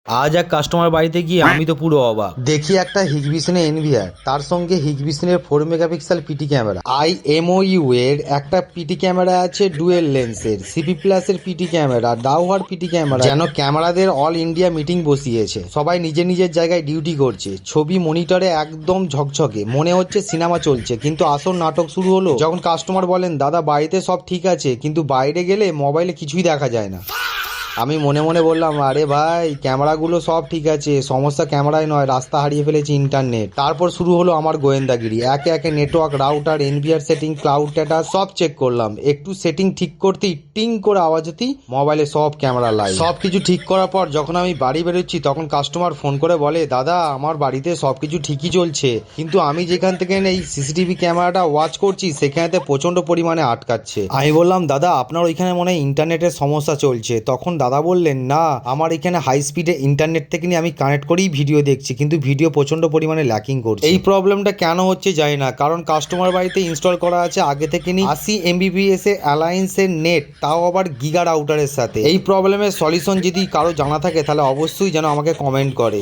আজ এক কাস্টমার বাড়িতে গিয়ে আমি তো পুরো অবাক। দেখি একটা হিগবিসনের এনভিআর, তার সঙ্গে হিগবিসনের 4 মেগাপিক্সেল পিটি ক্যামেরা, IMOU এর একটা পিটি ক্যামেরা আছে, ডুয়েল লেন্সের সিপি প্লাস এর পিটি ক্যামেরা, ডাউহার পিটি ক্যামেরা। যেন ক্যামেরাদের অল ইন্ডিয়া মিটিং বসিয়েছে, সবাই নিজের নিজের জায়গায় ডিউটি করছে। ছবি মনিটরে একদম ঝকঝকে, মনে হচ্ছে সিনেমা চলছে। কিন্তু আসল নাটক শুরু হলো যখন কাস্টমার বলেন, দাদা বাড়িতে সব ঠিক আছে, কিন্তু বাইরে গেলে মোবাইলে কিছুই দেখা যায় না। আমি মনে মনে বললাম, আরে ভাই, ক্যামেরাগুলো সব ঠিক আছে, সমস্যা ক্যামেরায় নয়, রাস্তা হারিয়ে ফেলেছি ইন্টারনেট। তারপর শুরু হলো আমার গোয়েন্দাগিরি। একে একে network, router, NVR setting, cloud data সব চেক করলাম। একটু সেটিং ঠিক করতেই টিং করে আওয়াজ হতেই মোবাইলে সব ক্যামেরা লাইভ। সব কিছু ঠিক করার পর যখন আমি বাড়ি বেরোচ্ছি, তখন কাস্টমার ফোন করে বলে, দাদা আমার বাড়িতে সবকিছু ঠিকই চলছে, কিন্তু আমি যেখান থেকে এই সিসিটিভি ক্যামেরাটা ওয়াচ করছি সেখানেতে প্রচন্ড পরিমাণে আটকাচ্ছে। আমি বললাম, দাদা আপনার ওইখানে মনে হয় ইন্টারনেটের সমস্যা চলছে। তখন দাদা বললেন, না, আমার এখানে হাই স্পিডে ইন্টারনেট থেকে নিয়ে আমি কানেক্ট করেই ভিডিও দেখছি, কিন্তু ভিডিও প্রচন্ড পরিমাণে ল্যাকিং করছে। এই প্রবলেমটা কেন হচ্ছে জানি না, কারণ কাস্টমার বাড়িতে ইনস্টল করা আছে আগে থেকে নিয়ে 80 MBPS এর অ্যালায়েন্সের নেট, তাও আবার গিগা রাউটারের সাথে। এই প্রবলেমের সলিউশন যদি কারো জানা থাকে তাহলে অবশ্যই যেন আমাকে কমেন্ট করে।